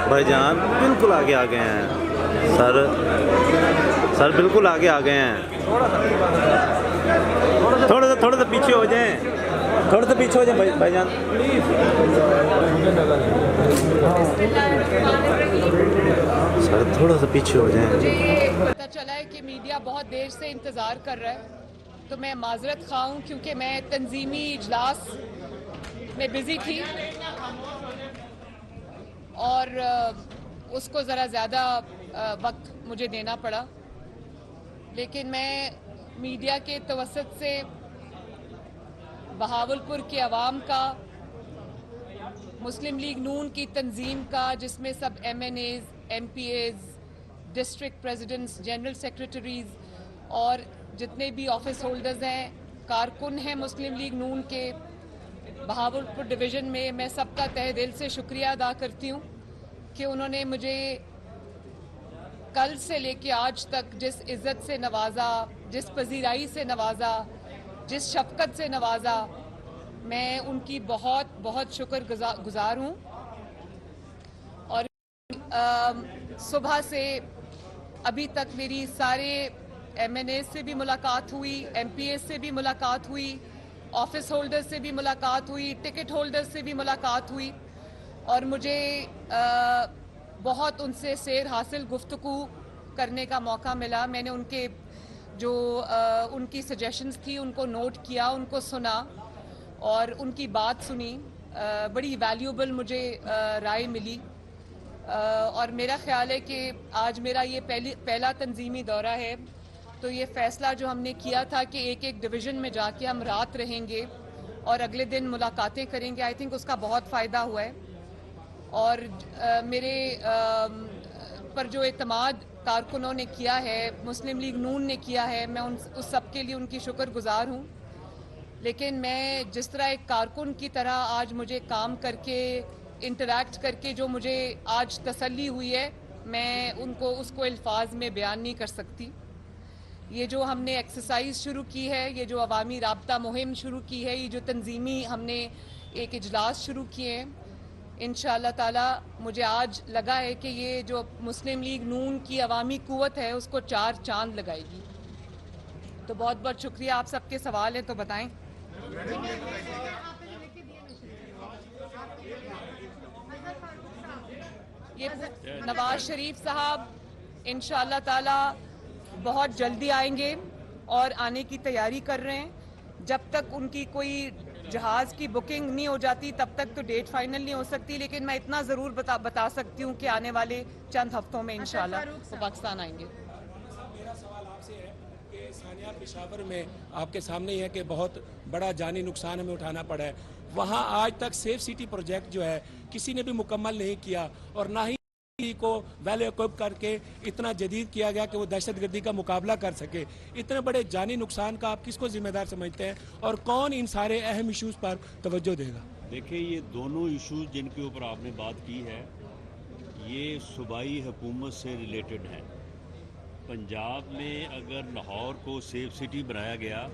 भाईजान बिल्कुल आगे आ गए हैं सर बिल्कुल आगे आ गए हैं। थोड़ा सा पीछे हो जाएं, भाईजान। सर थोड़ा सा पीछे हो जाएं। मुझे पता चला है कि मीडिया बहुत देर से इंतज़ार कर रहा है, तो मैं माजरत खा हूँ क्योंकि मैं तंजीमी इजलास में बिज़ी थी और उसको ज़रा ज़्यादा वक्त मुझे देना पड़ा। लेकिन मैं मीडिया के तवस्सुत से बहावलपुर के अवाम का, मुस्लिम लीग नून की तंजीम का, जिसमें सब MNAs, MPAs, district presidents, general secretaries और जितने भी ऑफिस होल्डर्स हैं, कारकुन हैं मुस्लिम लीग नून के बहावलपुर डिवीज़न में, मैं सबका तहे दिल से शुक्रिया अदा करती हूँ कि उन्होंने मुझे कल से लेके आज तक जिस इज़्ज़त से नवाजा, जिस पजीराई से नवाजा, जिस शफ़क़त से नवाजा, मैं उनकी बहुत बहुत शुक्रगुज़ार हूँ। और सुबह से अभी तक मेरी सारे MNA से भी मुलाकात हुई, MPA से भी मुलाकात हुई, ऑफिस होल्डर्स से भी मुलाकात हुई, टिकट होल्डर्स से भी मुलाकात हुई और मुझे बहुत उनसे सैर हासिल गुफ्तगू करने का मौका मिला। मैंने उनके जो उनकी सजेशंस थी उनको नोट किया, उनको सुना और उनकी बात सुनी। बड़ी वैल्यूबल मुझे राय मिली और मेरा ख्याल है कि आज मेरा ये पहला तंजीमी दौरा है, तो ये फ़ैसला जो हमने किया था कि एक एक डिवीज़न में जाके हम रात रहेंगे और अगले दिन मुलाकातें करेंगे, आई थिंक उसका बहुत फ़ायदा हुआ है। और मेरे पर जो एतमाद कारकुनों ने किया है, मुस्लिम लीग नून ने किया है, मैं उस सब के लिए उनकी शुक्रगुज़ार हूँ। लेकिन मैं जिस तरह एक कारकुन की तरह आज मुझे काम करके, इंटरैक्ट करके जो मुझे आज तसल्ली हुई है, मैं उसको अल्फाज में बयान नहीं कर सकती। ये जो हमने एक्सरसाइज शुरू की है, ये जो अवामी राब्ता मुहिम शुरू की है, ये जो तंजीमी हमने एक इजलास शुरू किए हैं, इंशाअल्लाह ताला मुझे आज लगा है कि ये जो मुस्लिम लीग नून की अवामी कुव्वत है उसको 4 चांद लगाएगी। तो बहुत बहुत शुक्रिया। आप सबके सवाल हैं तो बताएं। ये नवाज शरीफ साहब इंशाअल्लाह ताला बहुत जल्दी आएंगे और आने की तैयारी कर रहे हैं। जब तक उनकी कोई जहाज़ की बुकिंग नहीं हो जाती तब तक तो डेट फाइनल नहीं हो सकती, लेकिन मैं इतना ज़रूर बता सकती हूँ कि आने वाले चंद हफ्तों में इंशाअल्लाह वो पाकिस्तान आएंगे। मेरा सवाल आपसे है कि सानिया पेशावर में आपके सामने ही है कि बहुत बड़ा जानी नुकसान हमें उठाना पड़ा है। वहाँ आज तक सेफ सिटी प्रोजेक्ट जो है किसी ने भी मुकम्मल नहीं किया और ना ही को वेल इक्विप करके इतना जदीद किया गया कि वो दहशतगर्दी का मुकाबला कर सके। इतने बड़े जानी नुकसान का आप किसको जिम्मेदार समझते हैं और कौन इन सारे अहम इश्यूज पर तवज्जो देगा? देखिए, ये दोनों इश्यूज जिनके ऊपर आपने बात की है ये सूबाई हुकूमत से रिलेटेड हैं। पंजाब में अगर लाहौर को सेफ सिटी बनाया गया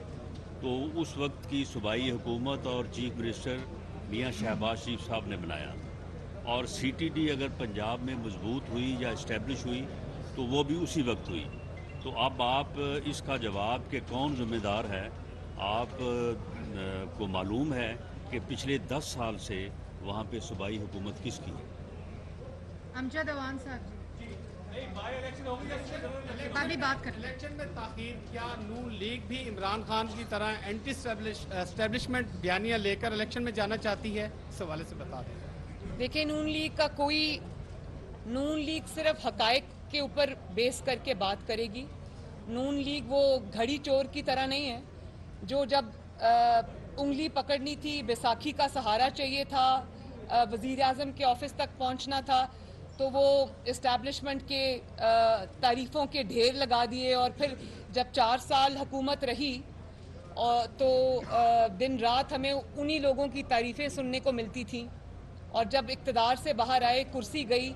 तो उस वक्त की सूबाई हुकूमत और चीफ मिनिस्टर मियाँ शहबाज शरीफ साहब ने बनाया, और CTD अगर पंजाब में मजबूत हुई या इस्टेब्लिश हुई तो वो भी उसी वक्त हुई। तो अब आप इसका जवाब कि कौन ज़िम्मेदार है, आप को मालूम है कि पिछले 10 साल से वहाँ पे सूबाई हुकूमत किसकी है? अमजद अवान साहब जी बात कर इलेक्शन में ताख़ीर, क्या नून लीग भी इमरान खान की तरह एंटी एस्टेब्लिशमेंट बयानियाँ लेकर इलेक्शन में जाना चाहती है? इस हवाले से बता दें। देखिए, नून लीग सिर्फ हकायक के ऊपर बेस करके बात करेगी। नून लीग वो घड़ी चोर की तरह नहीं है जो जब उंगली पकड़नी थी, बैसाखी का सहारा चाहिए था, वज़ीर आज़म के ऑफिस तक पहुंचना था, तो वो इस्टेब्लिशमेंट के तारीफ़ों के ढेर लगा दिए और फिर जब 4 साल हुकूमत रही तो दिन रात हमें उन्हीं लोगों की तारीफ़ें सुनने को मिलती थी, और जब इक़्तिदार से बाहर आए, कुर्सी गई,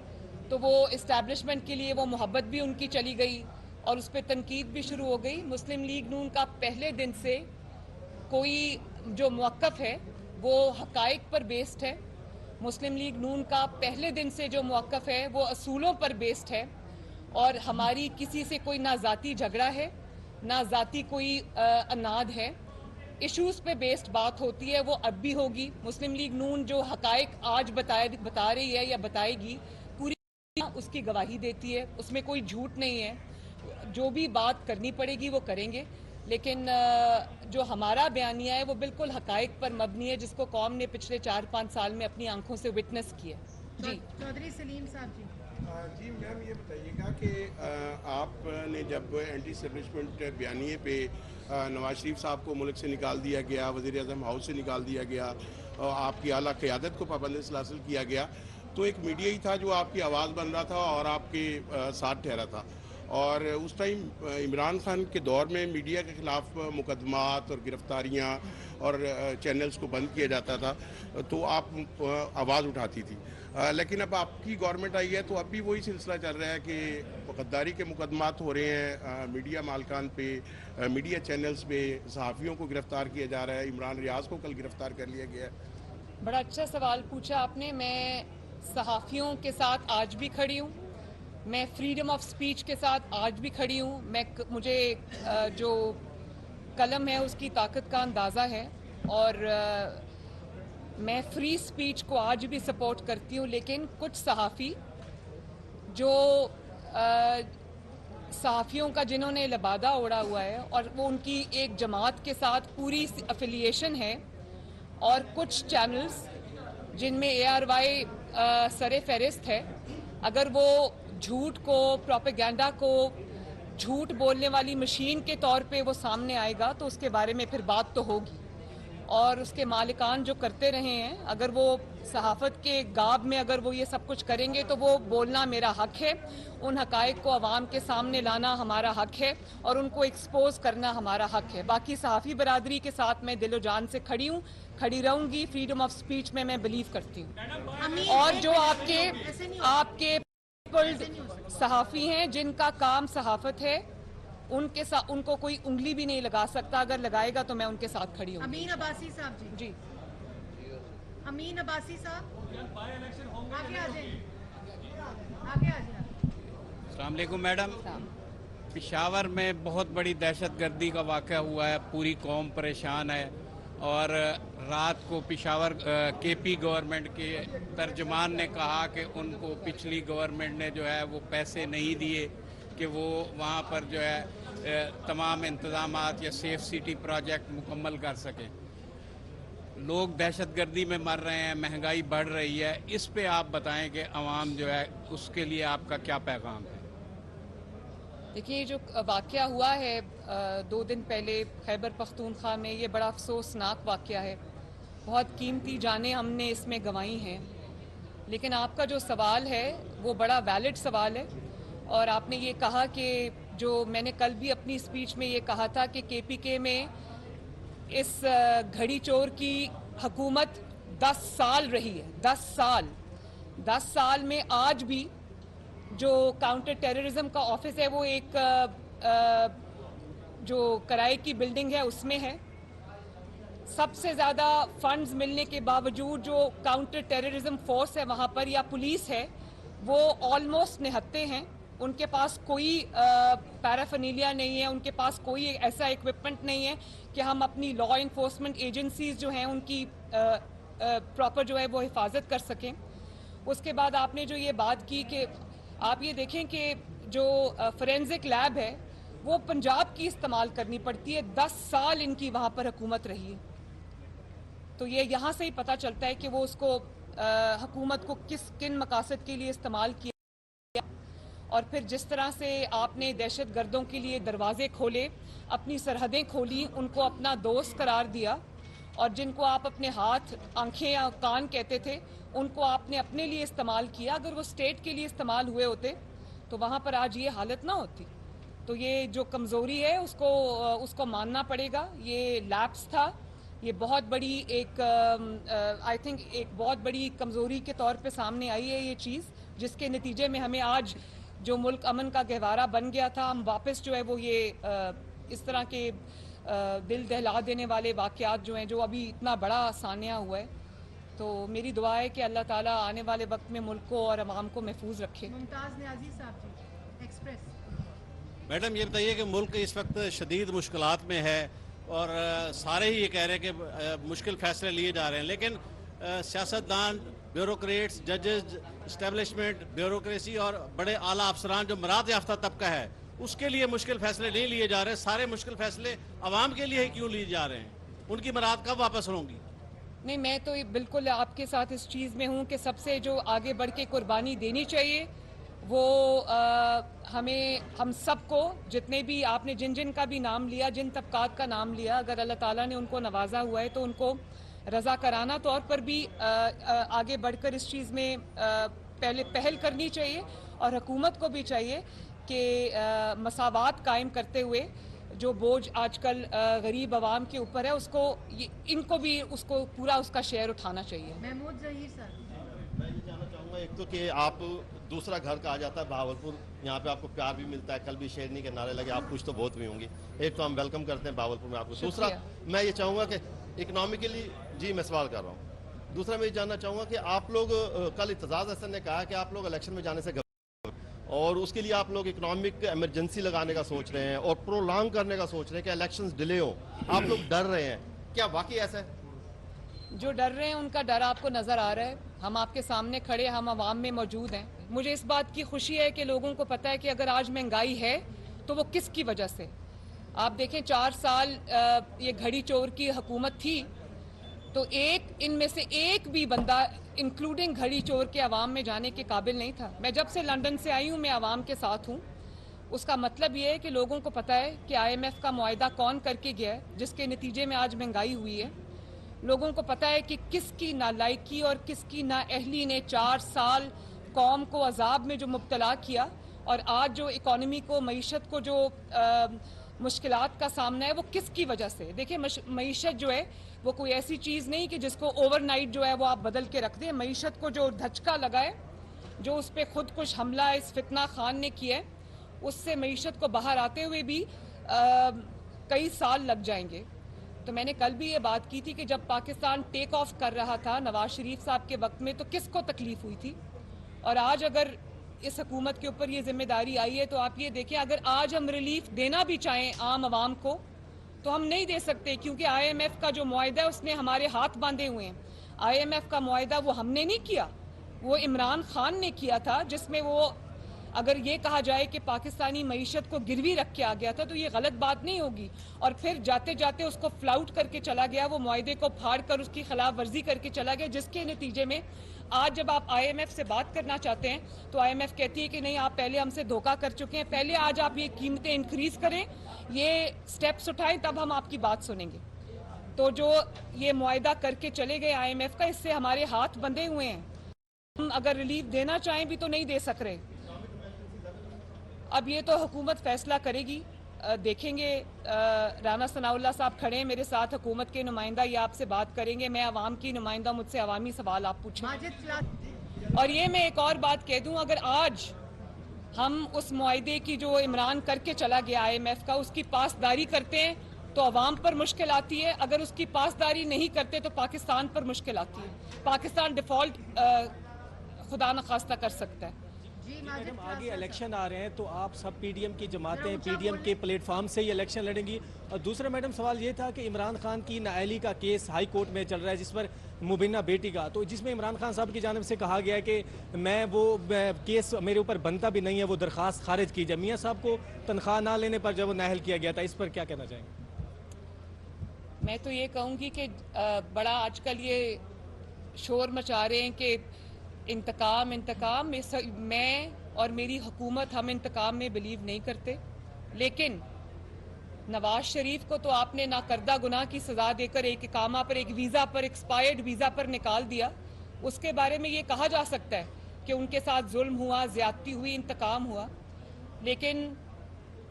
तो वो इस्टेब्लिशमेंट के लिए वो मोहब्बत भी उनकी चली गई और उस पर तनकीद भी शुरू हो गई। मुस्लिम लीग नून का पहले दिन से कोई जो मौक़िफ़ है वो हक़ाइक़ पर बेस्ड है। मुस्लिम लीग नून का पहले दिन से जो मौक़िफ़ है वो असूलों पर बेस्ड है और हमारी किसी से कोई ना ज़ाती झगड़ा है ना ज़ाती कोई अनाद है। इश्यूज़ पे बेस्ड बात होती है, वो अब भी होगी। मुस्लिम लीग नून जो हक़ाइक़ आज बता रही है या बताएगी, पूरी उसकी गवाही देती है, उसमें कोई झूठ नहीं है। जो भी बात करनी पड़ेगी वो करेंगे, लेकिन जो हमारा बयानिया है वो बिल्कुल हक़ाइक़ पर मबनी है, जिसको कौम ने पिछले 4-5 साल में अपनी आंखों से विटनेस किया। जी चौधरी सलीम साहब जी। जी मैम, ये बताइएगा कि आपने जब एंटी एस्टेब्लिशमेंट बयानिए पे नवाज शरीफ साहब को मुल्क से निकाल दिया गया, वज़ीर आज़म हाउस से निकाल दिया गया और आपकी आला क़यादत को पाबंदी से हासिल किया गया, तो एक मीडिया ही था जो आपकी आवाज़ बन रहा था और आपके साथ ठहरा था। और उस टाइम इमरान खान के दौर में मीडिया के ख़िलाफ़ मुकदमात और गिरफ्तारियाँ और चैनल्स को बंद किया जाता था, तो आप आवाज़ उठाती थी। लेकिन अब आपकी गवर्नमेंट आई है तो अब भी वही सिलसिला चल रहा है कि गद्दारी के मुकदमात हो रहे हैं मीडिया मालकान पे, मीडिया चैनल्स पे सहाफ़ियों को गिरफ्तार किया जा रहा है। इमरान रियाज को कल गिरफ्तार कर लिया गया है। बड़ा अच्छा सवाल पूछा आपने। मैं सहाफ़ियों के साथ आज भी खड़ी हूँ, मैं फ्रीडम ऑफ स्पीच के साथ आज भी खड़ी हूँ। मुझे जो कलम है उसकी ताकत का अंदाज़ा है और मैं फ्री स्पीच को आज भी सपोर्ट करती हूँ। लेकिन कुछ सहाफ़ी जो सहाफ़ियों का जिन्होंने लबादा ओढ़ा हुआ है और वो उनकी एक जमात के साथ पूरी अफिलिएशन है, और कुछ चैनल्स जिनमें ARY सरे फहरिस्त है, अगर वो झूठ को, प्रोपेगेंडा को झूठ बोलने वाली मशीन के तौर पे वो सामने आएगा तो उसके बारे में फिर बात तो होगी। और उसके मालिकान जो करते रहे हैं, अगर वो सहाफ़त के गाब में अगर वो ये सब कुछ करेंगे तो वो बोलना मेरा हक़ है, उन हक़ाइक़ को अवाम के सामने लाना हमारा हक़ है और उनको एक्सपोज करना हमारा हक़ है। बाकी सहाफ़ी बरादरी के साथ मैं दिलो जान से खड़ी हूँ, खड़ी रहूँगी। फ्रीडम ऑफ स्पीच में मैं बिलीव करती हूँ। और जो आपके सहाफ़ी हैं जिनका काम सहाफ़त है, उनके साथ उनको कोई उंगली भी नहीं लगा सकता, अगर लगाएगा तो मैं उनके साथ खड़ी हूँ। अमीन अब्बासी साहब जी। जी अमीन अब्बासी साहब आगे आ जाइए, आगे आ जाइए। अस्सलाम वालेकुम मैडम। पेशावर में बहुत बड़ी दहशतगर्दी का वाक़या हुआ है, पूरी कौम परेशान है और रात को पेशावर KP गवर्नमेंट के तर्जमान ने कहा कि उनको पिछली गवर्नमेंट ने जो है वो पैसे नहीं दिए कि वो वहाँ पर जो है तमाम इंतज़ामात या सेफ सिटी प्रोजेक्ट मुकम्मल कर सकें। लोग दहशतगर्दी में मर रहे हैं, महंगाई बढ़ रही है, इस पे आप बताएं कि अवाम जो है उसके लिए आपका क्या पैगाम है? देखिए, जो वाक़या हुआ है 2 दिन पहले खैबर पख्तूनख्वा में, ये बड़ा अफसोसनाक वाक़या है। बहुत कीमती जानें हमने इसमें गंवाई हैं। लेकिन आपका जो सवाल है वो बड़ा वैलिड सवाल है और आपने ये कहा कि जो मैंने कल भी अपनी स्पीच में ये कहा था कि KPK में इस घड़ी चोर की हुकूमत 10 साल रही है। 10 साल में आज भी जो काउंटर टेररिज्म का ऑफिस है वो एक जो किराए की बिल्डिंग है उसमें है। सबसे ज़्यादा फंड्स मिलने के बावजूद जो काउंटर टेररिज्म फोर्स है वहाँ पर या पुलिस है वो ऑलमोस्ट निहत्ते हैं। उनके पास कोई पैराफर्नीलिया नहीं है, उनके पास कोई ऐसा इक्विपमेंट नहीं है कि हम अपनी लॉ इन्फोर्समेंट एजेंसीज जो हैं उनकी प्रॉपर जो है वो हिफाजत कर सकें। उसके बाद आपने जो ये बात की कि आप ये देखें कि जो फोरेंसिक लैब है वो पंजाब की इस्तेमाल करनी पड़ती है। 10 साल इनकी वहाँ पर हुकूमत रही है, तो ये यहाँ से ही पता चलता है कि वो उसको हुकूमत को किन मकासद के लिए इस्तेमाल किया। और फिर जिस तरह से आपने दहशत गर्दों के लिए दरवाजे खोले, अपनी सरहदें खोली, उनको अपना दोस्त करार दिया और जिनको आप अपने हाथ, आंखें या कान कहते थे उनको आपने अपने लिए इस्तेमाल किया। अगर वो स्टेट के लिए इस्तेमाल हुए होते तो वहाँ पर आज ये हालत ना होती। तो ये जो कमज़ोरी है उसको मानना पड़ेगा। ये लैप्स था, ये बहुत बड़ी एक आई थिंक एक बहुत बड़ी कमज़ोरी के तौर पे सामने आई है ये चीज़, जिसके नतीजे में हमें आज जो मुल्क अमन का गहवारा बन गया था, हम वापस जो है वो ये इस तरह के दिल दहला देने वाले वाक़यात जो हैं, जो अभी इतना बड़ा सानिया हुआ है, तो मेरी दुआ है कि अल्लाह ताला आने वाले वक्त में मुल्क को और अवाम को महफूज रखे। मुमताज़ न्याजी साहब जी, एक्सप्रेस। मैडम ये बताइए कि मुल्क इस वक्त शदीद मुश्किलात में है और सारे ही ये कह रहे हैं कि मुश्किल फैसले लिए जा रहे हैं, लेकिन सियासतदान, ब्यूरोक्रेट्स, जजेस, इस्टेब्लिशमेंट, ब्यूरोक्रेसी और बड़े आला अफसरान जो मराद याफ्ता तबका है, उसके लिए मुश्किल फैसले नहीं लिए जा रहे। सारे मुश्किल फैसले अवाम के लिए ही क्यों लिए जा रहे हैं? उनकी मराद कब वापस होंगी? नहीं, मैं तो बिल्कुल आपके साथ इस चीज़ में हूँ कि सबसे जो आगे बढ़ के कुर्बानी देनी चाहिए वो हम सबको, जितने भी आपने जिन जिन का भी नाम लिया, जिन तबकात का नाम लिया, अगर अल्लाह ताला ने उनको नवाजा हुआ है तो उनको रज़ा कराना तौर पर भी आगे बढ़कर इस चीज़ में पहले पहल करनी चाहिए, और हुकूमत को भी चाहिए कि मसावात कायम करते हुए जो बोझ आजकल गरीब आवाम के ऊपर है उसको, इनको भी उसको पूरा उसका शेयर उठाना चाहिए। महमूद जहीर सर। मैं ये जानना चाहूँगा, एक तो कि आप दूसरा घर का आ जाता है भावलपुर, यहाँ पे आपको प्यार भी मिलता है, कल भी शेरनी के नारे लगे, आप खुश तो बहुत हुई होंगी। एक तो हम वेलकम करते हैं भावलपुर में आपको। दूसरा मैं ये चाहूँगा कि इकोनॉमिकली, जी मैं सवाल कर रहा हूँ, दूसरा मैं ये जानना चाहूँगा कि आप लोग, कल इत्तेजाज हसन ने कहा कि आप लोग इलेक्शन में जाने से और उसके लिए आप लोग इकोनॉमिक इमरजेंसी लगाने का सोच रहे हैं और प्रोलॉन्ग करने का सोच रहे हैं कि इलेक्शंस डिले हो, आप लोग डर रहे हैं, क्या वाकई ऐसा है? जो डर रहे हैं उनका डर आपको नज़र आ रहा है, हम आपके सामने खड़े, हम आवाम में मौजूद हैं। मुझे इस बात की खुशी है कि लोगों को पता है कि अगर आज महंगाई है तो वो किसकी वजह से। आप देखें 4 साल ये घड़ी चोर की हुकूमत थी, तो इनमें से एक भी बंदा इंक्लूडिंग घड़ी चोर के अवाम में जाने के काबिल नहीं था। मैं जब से लंदन से आई हूँ मैं अवाम के साथ हूँ। उसका मतलब ये है कि लोगों को पता है कि IMF का मुआहदा कौन करके गया है, जिसके नतीजे में आज महंगाई हुई है। लोगों को पता है कि किसकी नालायकी और किसकी नाअहली ने 4 साल कौम को अजाब में जो मुब्तला किया, और आज जो इकॉनमी को, मईशत को जो मुश्किलात का सामना है वो किसकी वजह से। देखिए, मईशत जो है वो कोई ऐसी चीज़ नहीं कि जिसको ओवरनाइट जो है वो आप बदल के रख दें। मईशत को जो धचका लगा है, जो उस पर खुदकुश हमला इस फितना खान ने किया है, उससे मईशत को बाहर आते हुए भी कई साल लग जाएंगे। तो मैंने कल भी ये बात की थी कि जब पाकिस्तान टेक ऑफ कर रहा था नवाज शरीफ साहब के वक्त में, तो किसको तकलीफ हुई थी, और आज अगर इस हुकूमत के ऊपर ये जिम्मेदारी आई है तो आप ये देखें, अगर आज हम रिलीफ देना भी चाहें आम आवाम को तो हम नहीं दे सकते, क्योंकि IMF का जो मुआहदा है उसने हमारे हाथ बांधे हुए हैं। IMF का मुआहदा वो हमने नहीं किया, वो इमरान खान ने किया था, जिसमें वो, अगर ये कहा जाए कि पाकिस्तानी मईशत को गिरवी रख के आ गया था तो ये गलत बात नहीं होगी, और फिर जाते जाते उसको फ्लाउट करके चला गया, वो मुआहदे को फाड़ कर उसकी खिलाफ वर्जी करके चला गया, जिसके नतीजे में आज जब आप IMF से बात करना चाहते हैं तो IMF कहती है कि नहीं, आप पहले हमसे धोखा कर चुके हैं, पहले आज आप ये कीमतें इंक्रीज करें, ये स्टेप्स उठाएं, तब हम आपकी बात सुनेंगे। तो जो ये मुआहदा करके चले गए IMF का, इससे हमारे हाथ बंधे हुए हैं। हम अगर रिलीफ देना चाहें भी तो नहीं दे सक रहे। अब ये तो हुकूमत फैसला करेगी, देखेंगे। राना सनाउल्लाह साहब खड़े हैं मेरे साथ, हुकूमत के नुमाइंदा, ये आपसे बात करेंगे। मैं अवाम की नुमाइंदा, मुझसे अवामी सवाल आप पूछें। और ये मैं एक और बात कह दूं, अगर आज हम उस मुआहदे की जो इमरान करके चला गया IMF का, उसकी पासदारी करते हैं तो अवाम पर मुश्किल आती है, अगर उसकी पासदारी नहीं करते तो पाकिस्तान पर मुश्किल आती है। पाकिस्तान डिफॉल्ट खुदा न खास्ता कर सकता है। मैडम, आगे इलेक्शन आ रहे हैं तो आप सब PDM की जमातें PDM के प्लेटफॉर्म से ही इलेक्शन लड़ेंगी। और दूसरा मैडम सवाल ये था कि इमरान खान की नाअहली का केस हाई कोर्ट में चल रहा है, जिस पर मुबीना बेटी का, तो जिसमें इमरान खान साहब की जानिब से कहा गया है कि मैं वो केस मेरे ऊपर बनता भी नहीं है, वो दरख्वास्त खारिज की जाए। मियाँ साहब को तनख्वाह ना लेने पर जब वो नाअहल किया गया था, इस पर क्या कहना चाहेंगे? मैं तो ये कहूँगी कि बड़ा आजकल ये शोर मचा रहे हैं कि इंतकाम इंतकाम। मैं और मेरी हुकूमत, हम इंतकाम में बिलीव नहीं करते, लेकिन नवाज शरीफ को तो आपने नाकर्दा गुनाह की सज़ा देकर एक इकामा पर, एक वीज़ा पर, एक्सपायर्ड वीज़ा पर निकाल दिया। उसके बारे में ये कहा जा सकता है कि उनके साथ जुल्म हुआ, ज़्यादती हुई, इंतकाम हुआ, लेकिन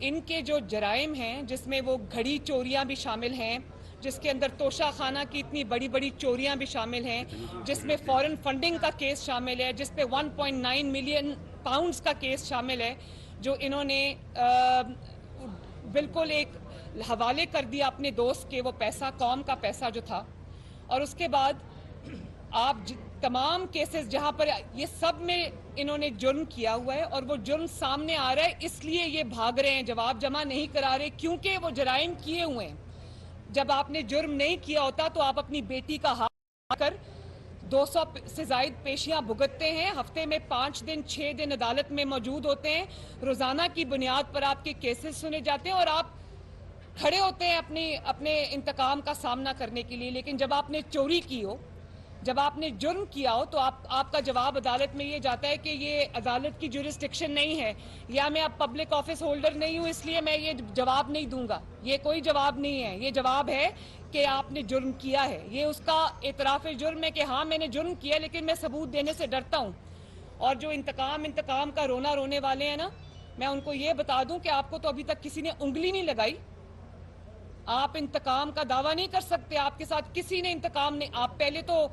इनके जो जराइम हैं, जिसमें वो घड़ी चोरियाँ भी शामिल हैं, जिसके अंदर तोशा खाना की इतनी बड़ी बड़ी चोरियां भी शामिल हैं, जिसमें फॉरेन फंडिंग का केस शामिल है, जिस पे 1.9 मिलियन पाउंड्स का केस शामिल है जो इन्होंने बिल्कुल एक हवाले कर दिया अपने दोस्त के, वो पैसा कौम का पैसा जो था। और उसके बाद आप तमाम केसेस जहां पर ये सब में इन्होंने जुर्म किया हुआ है और वो जुर्म सामने आ रहा है, इसलिए ये भाग रहे हैं, जवाब जमा नहीं करा रहे, क्योंकि वो जराइम किए हुए हैं। जब आपने जुर्म नहीं किया होता तो आप अपनी बेटी का हाथ कर 200 से जायद पेशियां भुगतते हैं, हफ्ते में 5 दिन 6 दिन अदालत में मौजूद होते हैं, रोजाना की बुनियाद पर आपके केसेस सुने जाते हैं और आप खड़े होते हैं अपने इंतकाम का सामना करने के लिए। लेकिन जब आपने चोरी की हो, जब आपने जुर्म किया हो, तो आपका जवाब अदालत में ये जाता है कि ये अदालत की जुरिस्डिक्शन नहीं है, या मैं अब पब्लिक ऑफिस होल्डर नहीं हूं इसलिए मैं ये जवाब नहीं दूंगा। ये कोई जवाब नहीं है, ये जवाब है कि आपने जुर्म किया है। ये उसका एतराफ़ जुर्म है कि हाँ मैंने जुर्म किया, लेकिन मैं सबूत देने से डरता हूँ। और जो इंतकाम का रोना रोने वाले हैं ना, मैं उनको ये बता दूं कि आपको तो अभी तक किसी ने उंगली नहीं लगाई, आप इंतकाम का दावा नहीं कर सकते, आपके साथ किसी ने इंतकाम नहीं। आप पहले तो,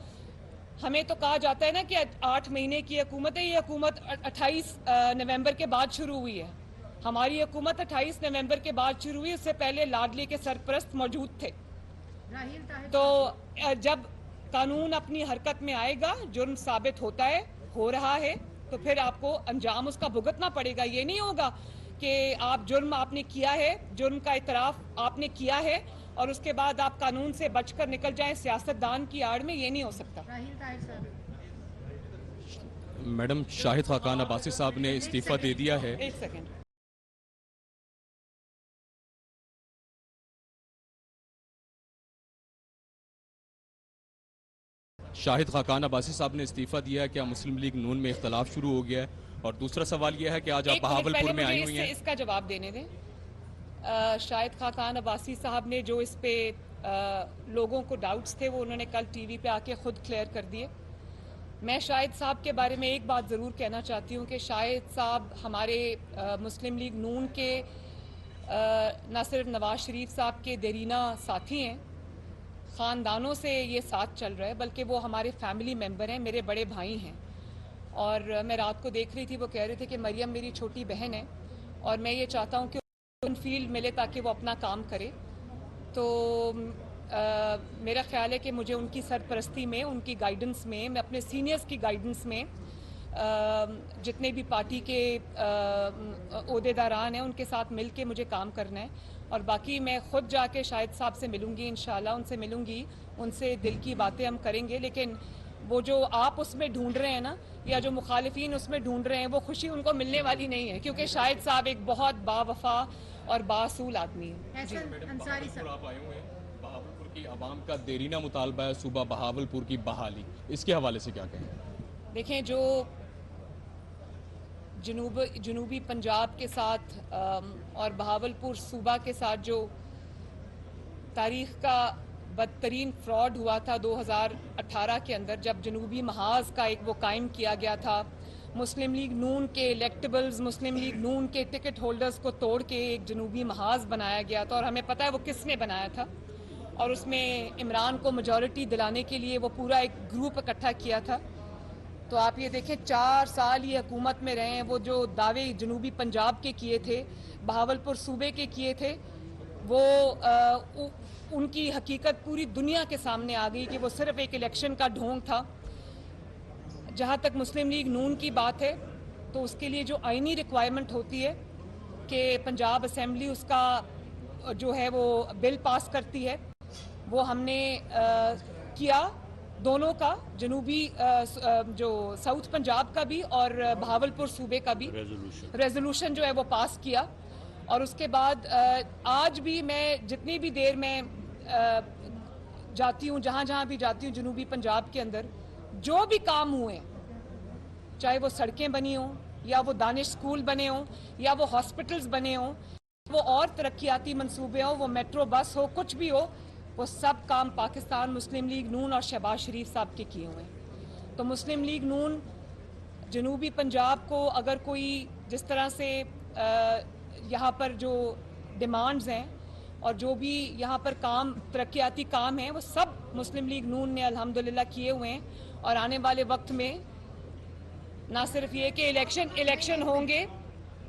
हमें तो कहा जाता है ना कि 8 महीने की हुकूमत है, ये हुकूमत 28 नवंबर के बाद शुरू हुई है। हमारी हुकूमत 28 नवंबर के बाद शुरू हुई, उससे पहले लाडली के सरपरस्त मौजूद थे। तो जब कानून अपनी हरकत में आएगा, जुर्म साबित होता है, हो रहा है, तो फिर आपको अंजाम उसका भुगतना पड़ेगा। ये नहीं होगा कि आप जुर्म आपने किया है, जुर्म का इतराफ आपने किया है और उसके बाद आप कानून से बचकर निकल जाएं सियासतदान की आड़ में, ये नहीं हो सकता। मैडम, शाहिद खाकान अब्बासी साहब ने इस्तीफा दे दिया है। एक सेकंड। शाहिद खाकान अब्बासी साहब ने इस्तीफा दिया है, क्या मुस्लिम लीग नून में इख्तलाफ शुरू हो गया है? और दूसरा सवाल यह है कि आज आप बहावलपुर में आई हुई हैं। इसका जवाब देने दें। शाहिद खाकान अब्बासी साहब ने जो इस पे लोगों को डाउट्स थे, वो उन्होंने कल टीवी पे आके खुद क्लियर कर दिए। मैं शाहिद साहब के बारे में एक बात ज़रूर कहना चाहती हूँ कि शाहिद साहब हमारे मुस्लिम लीग नून के न सिर्फ नवाज शरीफ साहब के देरीना साथी हैं, ख़ानदानों से ये साथ चल रहा है, बल्कि वो हमारे फैमिली मेम्बर हैं, मेरे बड़े भाई हैं। और मैं रात को देख रही थी, वो कह रहे थे कि मरियम मेरी छोटी बहन है और मैं ये चाहता हूँ कि उन फील्ड मिले ताकि वो अपना काम करे। तो मेरा ख्याल है कि मुझे उनकी सरपरस्ती में, उनकी गाइडेंस में, मैं अपने सीनियर्स की गाइडेंस में जितने भी पार्टी के ओहदेदारान हैं उनके साथ मिल के मुझे काम करना है। और बाकी मैं ख़ुद जाके शाहिद साहब से मिलूँगी, इंशाल्लाह उनसे मिलूँगी, उनसे दिल की बातें हम करेंगे। लेकिन वो जो आप उसमें ढूंढ रहे हैं ना, या जो मुखालिफिन उसमें ढूंढ रहे हैं, वो खुशी उनको मिलने वाली नहीं है, क्योंकि शाहिद साहब एक बहुत बावफा और बासूल आदमी है। आप आए हुए हैं, बहावलपुर की आवाम का देरीना मुतालबा है सूबा बहावलपुर की बहाली, इसके हवाले से क्या कहें? देखें, जो जनूबी पंजाब के साथ और बहावलपुर सूबा के साथ जो तारीख़ का बदतरीन फ्रॉड हुआ था 2018 के अंदर, जब जनूबी महाज का एक वो कायम किया गया था, मुस्लिम लीग नून के इलेक्टेबल्स, मुस्लिम लीग नून के टिकट होल्डर्स को तोड़ के एक जनूबी महाज बनाया गया था। और हमें पता है वो किसने बनाया था, और उसमें इमरान को मेजॉरिटी दिलाने के लिए वो पूरा एक ग्रुप इकट्ठा किया था। तो आप ये देखें, 4 साल ये हुकूमत में रहे हैं, वो जो दावे जनूबी पंजाब के किए थे, बहावलपुर सूबे के किए थे, वो उनकी हकीकत पूरी दुनिया के सामने आ गई कि वो सिर्फ एक इलेक्शन का ढोंग था। जहाँ तक मुस्लिम लीग नून की बात है, तो उसके लिए जो आईनी रिक्वायरमेंट होती है कि पंजाब असेंबली उसका जो है वो बिल पास करती है, वो हमने किया, दोनों का, जनूबी जो साउथ पंजाब का भी और बहावलपुर सूबे का भी रेजोल्यूशन जो है वो पास किया। और उसके बाद आज भी मैं जितनी भी देर में जाती हूँ, जहाँ भी जाती हूँ जनूबी पंजाब के अंदर, जो भी काम हुए, चाहे वो सड़कें बनी हों, या वो दानिश स्कूल बने हों, या वो हॉस्पिटल्स बने हों, वो और तरक्याती मंसूबे हों, वो मेट्रो बस हो, कुछ भी हो, वो सब काम पाकिस्तान मुस्लिम लीग नून और शहबाज शरीफ साहब के किए हुए हैं। तो मुस्लिम लीग नून जनूबी पंजाब को अगर कोई जिस तरह से यहाँ पर जो डिमांड्स हैं और जो भी यहाँ पर काम, तरक्याती काम हैं, वो सब मुस्लिम लीग नून ने अल्हम्दुलिल्लाह किए हुए हैं। और आने वाले वक्त में ना सिर्फ ये कि इलेक्शन होंगे,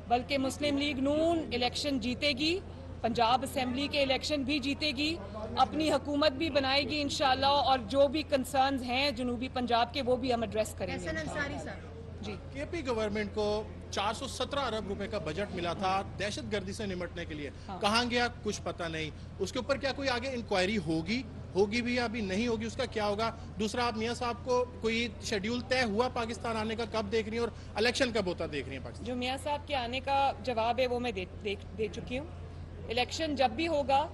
बल्कि मुस्लिम लीग नून इलेक्शन जीतेगी, पंजाब असेंबली के इलेक्शन भी जीतेगी, अपनी हुकूमत भी बनाएगी इंशाल्लाह, और जो भी कंसर्न्स हैं जनूबी पंजाब के वो भी हम एड्रेस करेंगे। एहसन अंसारी सर, जी, केपी गवर्नमेंट को 417 अरब रुपए का बजट मिला था दहशतगर्दी से निपटने के लिए। हाँ। कहाँ गया कुछ पता नहीं। उसके ऊपर क्या कोई आगे इंक्वायरी होगी भी या अभी नहीं होगी, उसका क्या होगा? दूसरा, आप मियां साहब को कोई शेड्यूल तय हुआ पाकिस्तान आने का, कब देख रही हैं, और इलेक्शन कब होता देख रही हैं पाकिस्तान? जो मियां साहब के आने का जवाब है वो मैं दे चुकी हूँ। इलेक्शन जब भी होगा,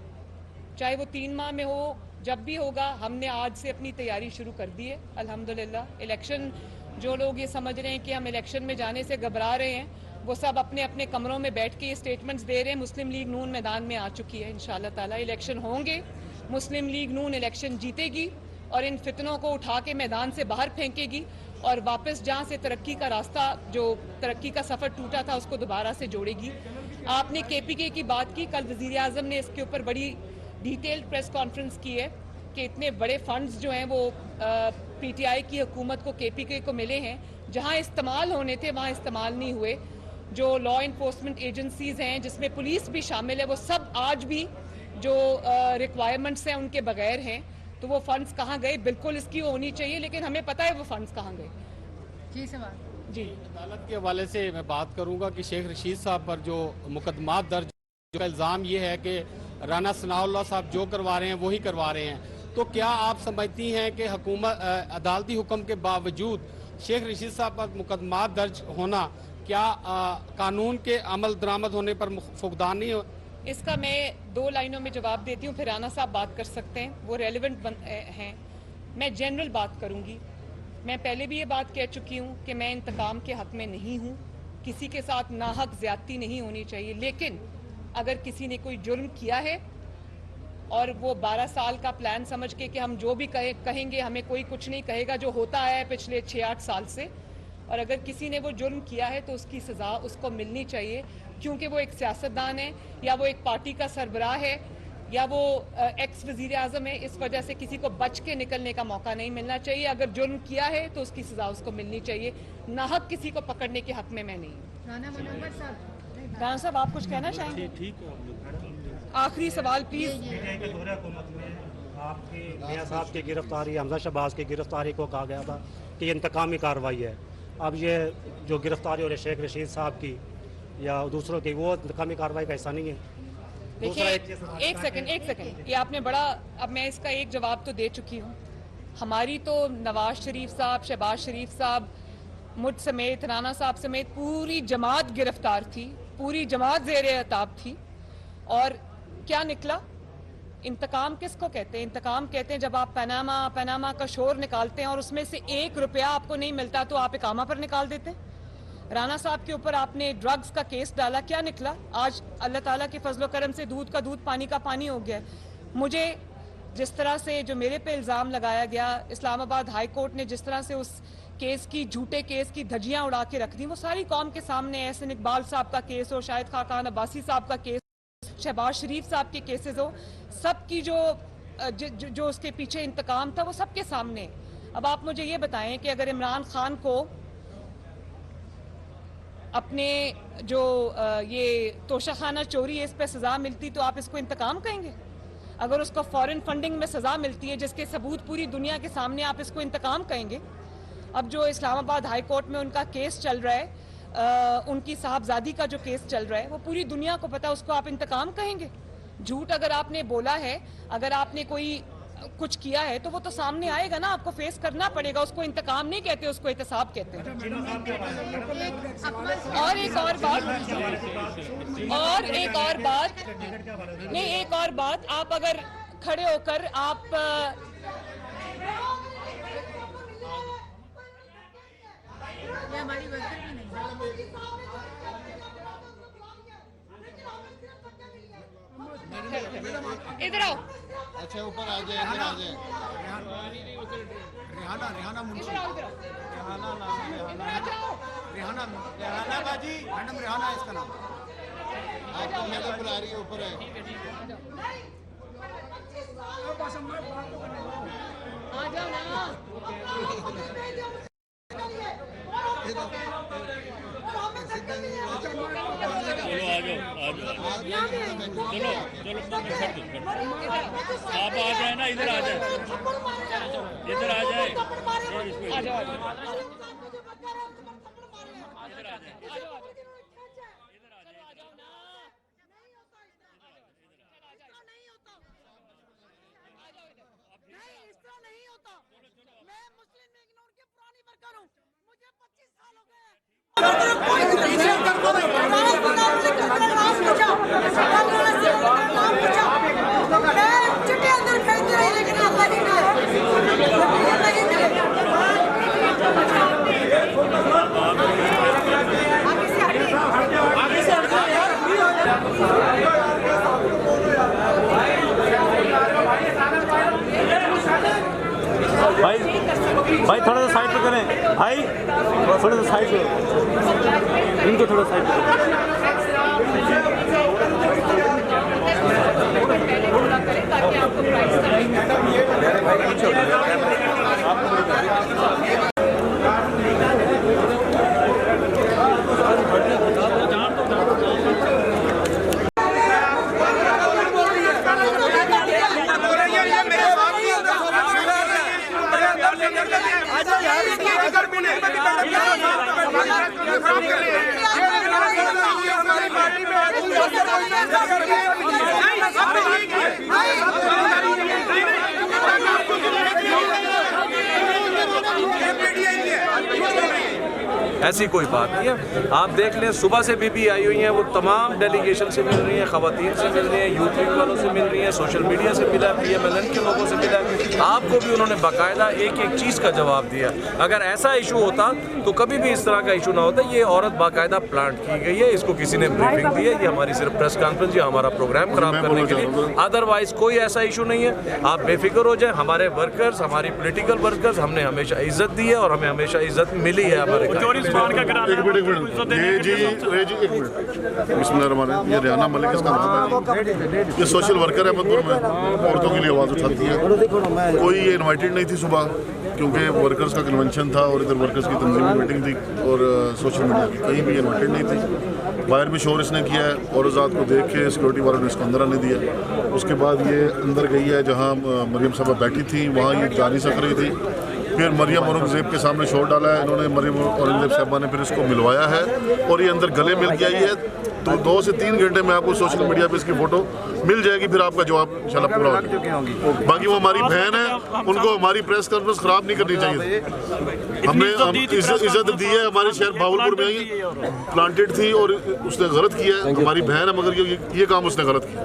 चाहे वो 3 माह में हो, जब भी होगा, हमने आज से अपनी तैयारी शुरू कर दी है अल्हम्दुलिल्लाह। इलेक्शन, जो लोग ये समझ रहे हैं कि हम इलेक्शन में जाने से घबरा रहे हैं, वो सब अपने अपने कमरों में बैठ के ये स्टेटमेंट्स दे रहे हैं। मुस्लिम लीग नून मैदान में आ चुकी है, इंशाल्लाह ताला इलेक्शन होंगे, मुस्लिम लीग नून इलेक्शन जीतेगी और इन फितनों को उठा के मैदान से बाहर फेंकेगी और वापस जहाँ से तरक्की का रास्ता, जो तरक्की का सफ़र टूटा था, उसको दोबारा से जोड़ेगी। आपने KPK की बात की, कल वज़ीर आज़म ने इसके ऊपर बड़ी डिटेल्ड प्रेस कॉन्फ्रेंस की है कि इतने बड़े फंड्स जो हैं वो PTI की हुकूमत को, KPK को मिले हैं, जहाँ इस्तेमाल होने थे वहाँ इस्तेमाल नहीं हुए। जो लॉ इन्फोर्समेंट एजेंसीज़ हैं जिसमें पुलिस भी शामिल है, वो सब आज भी जो रिक्वायरमेंट्स हैं उनके बगैर हैं। तो वो फंड्स कहाँ गए, बिल्कुल इसकी होनी चाहिए, लेकिन हमें पता है वो फंड्स कहाँ गए। जी सवाल जी, अदालत के हवाले से मैं बात करूंगा कि शेख रशीद साहब पर जो मुकदमात दर्ज, जो इल्ज़ाम ये है कि राना सनाउल्लाह साहब जो करवा रहे हैं वही करवा रहे हैं, तो क्या आप समझती हैं कि हुकूमत अदालती हुक्म के बावजूद शेख रशीद साहब पर मुकदमात दर्ज होना क्या कानून के अमल दरामद होने पर फुकदान नहीं हो? इसका मैं 2 लाइनों में जवाब देती हूँ, फिर राना साहब बात कर सकते हैं, वो रेलिवेंट हैं। मैं जनरल बात करूँगी। मैं पहले भी ये बात कह चुकी हूँ कि मैं इंतकाम के हक में नहीं हूँ, किसी के साथ नाहक ज्यादती नहीं होनी चाहिए, लेकिन अगर किसी ने कोई जुर्म किया है और वो 12 साल का प्लान समझ के कि हम जो भी कहेंगे हमें कोई कुछ नहीं कहेगा, जो होता है पिछले 6-8 साल से, और अगर किसी ने वो जुर्म किया है तो उसकी सज़ा उसको मिलनी चाहिए, क्योंकि वो एक सियासतदान है या वो एक पार्टी का सरबराह है या वो एक्स वज़ीर आज़म है। इस वजह से किसी को बच के निकलने का मौका नहीं मिलना चाहिए। अगर जुर्म किया है तो उसकी सज़ा उसको मिलनी चाहिए, नाहक किसी को पकड़ने के हक में मैं नहीं हूँ। राना साहब, आप कुछ कहना चाहेंगे? आखिरी सवाल प्लीज। आपके मियां साहब की गिरफ्तारी, हमजा शहबाज की गिरफ्तारी को कहा गया था कि ये इंतकामी कार्रवाई है। अब ये जो गिरफ्तारी हो रही है शेख रशीद साहब की या दूसरों की, वो इंतकामी कार्रवाई का हिस्सा नहीं है। देखिए, एक सेकंड, ये आपने बड़ा, अब मैं इसका एक जवाब तो दे चुकी हूँ। हमारी तो नवाज शरीफ साहब, शहबाज शरीफ साहब, मुझ समेत, राना साहब समेत पूरी जमात गिरफ्तार थी, पूरी जमात ज़ेरे अताब थी। और क्या निकला? इंतकाम किसको कहते हैं? इंतकाम कहते हैं जब आप पनामा का शोर निकालते हैं और उसमें से 1 रुपया आपको नहीं मिलता तो आप इकामा पर निकाल देते हैं। राना साहब के ऊपर आपने ड्रग्स का केस डाला, क्या निकला? आज अल्लाह ताला के फजलो करम से दूध का दूध, पानी का पानी हो गया। मुझे जिस तरह से जो मेरे पे इल्ज़ाम लगाया गया, इस्लामाबाद हाई कोर्ट ने जिस तरह से उस केस की, झूठे केस की धज्जियां उड़ा के रख दी, वो सारी कौम के सामने, एहसन इकबाल साहब का केस हो, शाहिद खाकान अब्बासी साहब का केस, शहबाज शरीफ साहब के केसेस हो, सबकी जो उसके पीछे इंतकाम था वो सबके सामने। अब आप मुझे ये बताएं कि अगर इमरान खान को अपने जो ये तोशाखाना चोरी है इस पे सजा मिलती तो आप इसको इंतकाम कहेंगे? अगर उसको फॉरेन फंडिंग में सजा मिलती है जिसके सबूत पूरी दुनिया के सामने, आप इसको इंतकाम कहेंगे? अब जो इस्लामाबाद हाई कोर्ट में उनका केस चल रहा है, उनकी साहबजादी का जो केस चल रहा है, वो पूरी दुनिया को पता है, उसको आप इंतकाम कहेंगे? झूठ अगर आपने बोला है, अगर आपने कोई कुछ किया है तो वो तो सामने आएगा ना, आपको फेस करना पड़ेगा। उसको इंतकाम नहीं कहते, उसको एहतसाब कहते हैं। और एक और बात, आप अगर खड़े होकर आप हमारी वर्कर भी नहीं। इधर आओ। अच्छा, ऊपर आ जाए, इधर आ जाए। रेहाना मुंशी, रेहाना बाजी, मैडम रेहाना है इसका नाम। आपको मैडम बुला रही है, ऊपर है। आ जाओ ना। आप आ जाए ना, इधर आ जाए, इधर आ जाए, भाई थोड़ा सा साइड पे करें भाई, थोड़ा सा साइड पे, इनको थोड़ा साइड पे ताकि आपको प्राइस ऐसी कोई बात नहीं है। आप देख लें, सुबह से बीबी आई हुई हैं, वो तमाम डेलीगेशन से मिल रही हैं, ख़वातीन से मिल रही हैं, यूथ विंग वालों से मिल रही हैं, सोशल मीडिया से मिला, PMLN के लोगों से मिला। आपको भी उन्होंने बाकायदा एक एक चीज़ का जवाब दिया। अगर ऐसा इशू होता तो कभी भी इस तरह का इशू ना होता। ये औरत बाकायदा प्लांट की गई है, इसको किसी ने ब्रीफिंग दी है, ये हमारी सिर्फ प्रेस कॉन्फ्रेंस या हमारा प्रोग्राम खराब करने के लिए, अदरवाइज कोई ऐसा इशू नहीं है। आप बेफिक्र हो जाए। हमारे वर्कर्स, हमारी पोलिटिकल वर्कर्स, हमने हमेशा इज्जत दी है और हमें हमेशा इज्जत मिली है हमारे। एक मिनट बिस्मिल्लाहिर्रहमानिर्रहीम। ये रियाना मलिक इसका नाम है, ये सोशल वर्कर है मधुपुर में, औरतों के लिए आवाज़ उठाती है। कोई ये इनवाइटेड नहीं थी सुबह, क्योंकि वर्कर्स का कन्वेंशन था और इधर वर्कर्स की तंजीमी मीटिंग थी और सोशल मीडिया की कहीं भी इनवाइटेड नहीं थी। बाहर भी शोर इसने किया है और आज़ाद को देख के सिक्योरिटी वालों ने इसको अंदर आने दिया। उसके बाद ये अंदर गई है जहाँ मरियम साहबा बैठी थी, वहाँ ये जा नहीं सक रही थी। फिर मरियम औरंगज़ेब के सामने शोर डाला है इन्होंने, मरियम औरंगज़ेब साहबा ने फिर इसको मिलवाया है और ये अंदर गले मिल के आई है। तो 2 से 3 घंटे में आपको सोशल मीडिया पे इसकी फ़ोटो मिल जाएगी, फिर आपका जवाब इंशाल्लाह पूरा होगा। बाकी वो हमारी बहन है, उनको हमारी प्रेस कॉन्फ्रेंस ख़राब नहीं करनी चाहिए। हमने इज्जत दी है। हमारे शहर भावलपुर में ही प्लांटेड थी और उसने गलत किया है। हमारी बहन है मगर ये काम उसने गलत किया।